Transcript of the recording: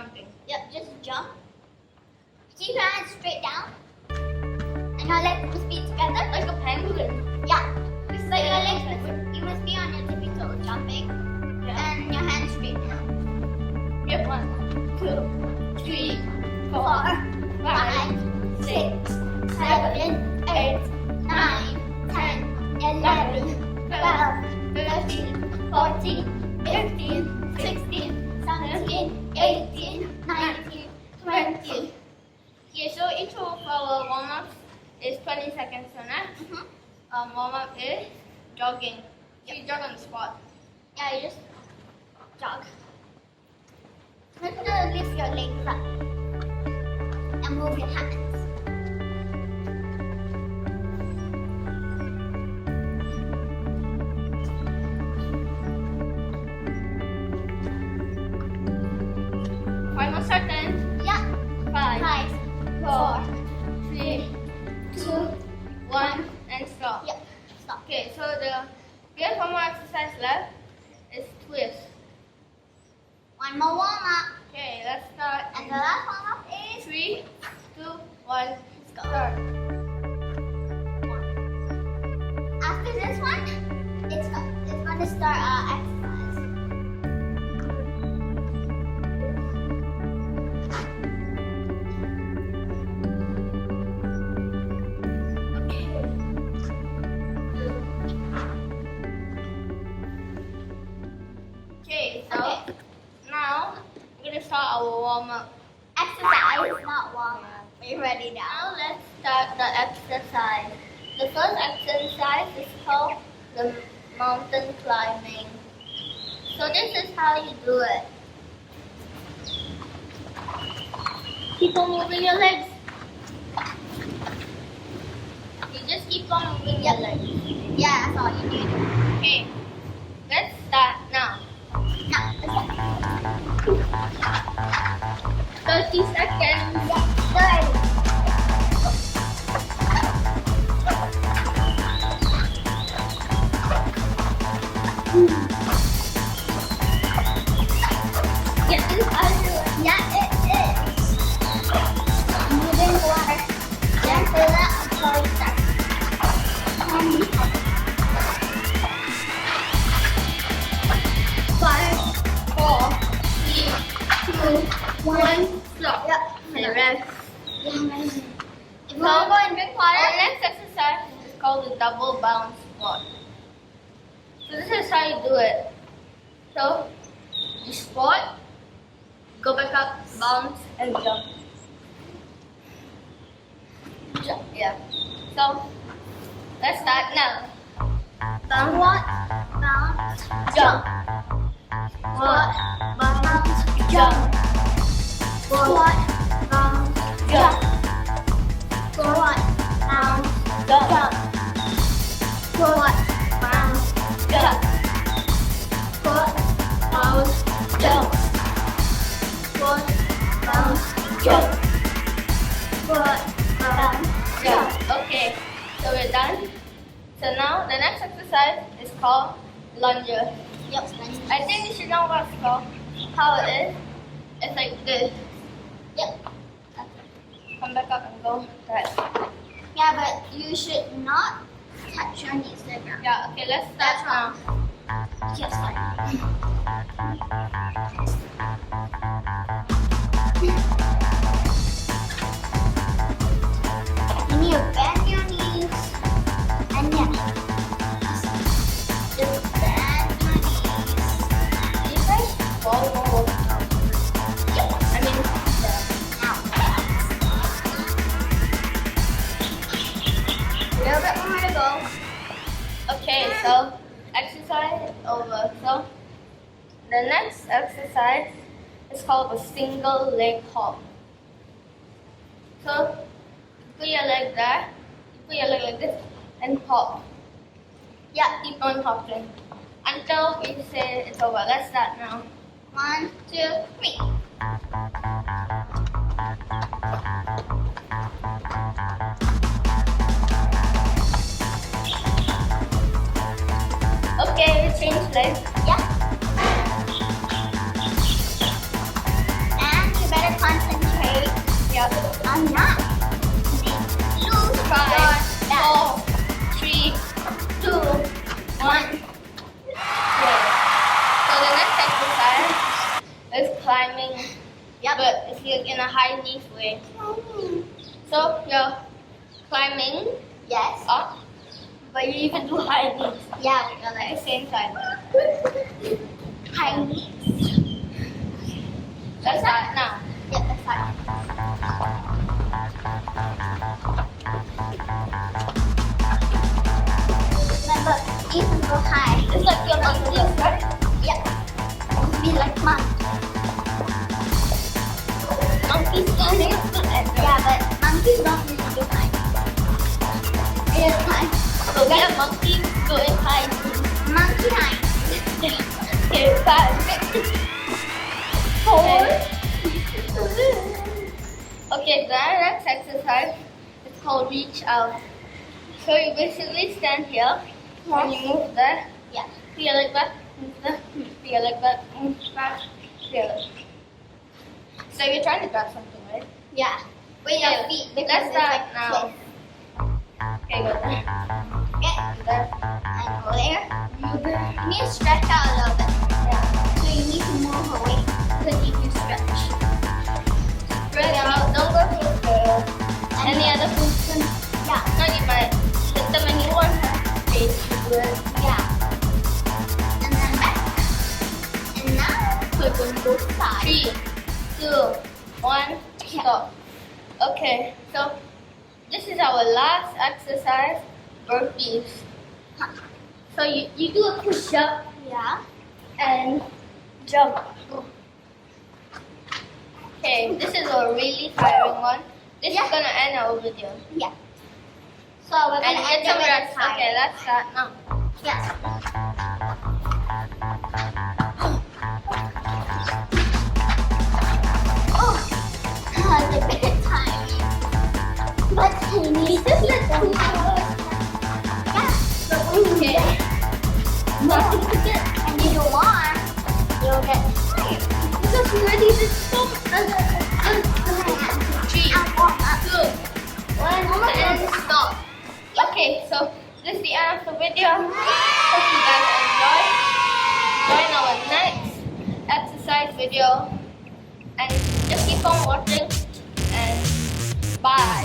jumping. Yep, just jump. Keep your hands straight down. And your legs must be together. Like a penguin. Yeah. But your legs must be on your tippy toes, jumping. And your hands straight down. Yep, 1, 2, 3, 4, 5, 6, 7, 8, 9, 10, 11, 12, 13, 14, 15, 16, 17, 18, 19, 20. Okay, so each of our warm-ups is 20 seconds. So next, warm-up is jogging. You jog on the spot. Yeah, you just jog. You're gonna lift your legs up and move your hands. Final seconds. Yeah. 5, 5, 4, 3, 2, 1, and stop. yeah. Stop. Okay, so we have one more exercise left. It's twist. One more warm up. Okay, let's start. And the last warm up is 3, 2, 1, let's go. start. After this one, it's going to start our exercise. Okay, so now we're gonna start our warm up. Exercise, not warm up. Are you ready now? Now let's start the exercise. The first exercise is called the mountain climbing. So this is how you do it. Keep on moving your legs. You just keep on moving your legs. Yeah, that's all you need. Okay, let's start now. Now, let's go. 30 seconds. Good. Get this under. Yeah, it is. Moving water. Then fill it until it starts. 5, 4, 3, 2, 1. Stop. Yep. And rest. If you want to go and drink water, Our next exercise is called the double bounce squat. So this is how you do it. So you squat, go back up, bounce, and jump. Jump, yeah. So let's start now. squat, bounce, Jump. squat, bounce, jump. Squat, bounce, jump. Squat, bounce, jump. Squat, bounce, jump. Squat, bounce, jump. Squat, bounce, jump. Squat, bounce, jump. Okay, so we're done. So now the next exercise is called lunges. Yep. I think you should know what it's called. How it is. It's like this. Yep. Come back up and go. Right. Yeah, but you should not touch your knees like that. Yeah, okay, let's start now. Just like that. You need to bend your knees and yeah. Just bend your knees. You guys follow. Yep. I mean, Now bounce. A little bit more to go. okay, so exercise over. So the next exercise is called a single leg hop. So you put your leg there, you put your leg like this, and hop. Yeah, keep on hopping until we say it's over. Let's start now. 1, 2, 3. Okay, change legs. Yeah. And you I'm not. Lose 5, 4, 3, 2, 1. Okay. So the next exercise is climbing. Yep. But it's like in a high knees way. So you're climbing Yes. up, but you even do high knees Yeah, we know at that. the same time. High knees. Let's start now. Yeah, that's fine. Remember, even go high. It's like you're on the left, right? Yeah. Be like monkey. Monkey's climbing up the end. Yeah, but monkeys don't really do high. Yeah, high. So we have monkeys doing high knees. Monkey high. Okay, 5, 4. Okay, the next exercise is called reach out. So you basically stand here and you move that. Yeah. Here like that, move that, here like that, move that, here. So you're trying to grab something, right? Yeah. With Yeah, your feet. let's Because it's start like now. twist. Okay, go there. Okay. There. And go there. You there. You need to stretch out a little bit. Yeah. So you need to move away. Because if you stretch. Spread out. Don't go too far. Any other position? Yeah. No, you might hit them and you want to face to it. Yeah. And then back. And now click on both sides. 3, 2, 1, stop. Okay, so this is our last exercise, burpees. So you do a push up Yeah. and jump. Okay, this is a really tiring one. This is gonna end our video. Yeah. So we're And gonna get end some it with rest. a time. Okay, let's start now. Yeah. Oh, it's a bit tiring. But you need to let them go. Yeah. Okay. Nothing to get. And you do more, you'll get tired. Because we already did so much. 3, 2, 1, and stop. Okay, so this is the end of the video. Hope you guys enjoyed. Join our next exercise video. And just keep on watching. And bye.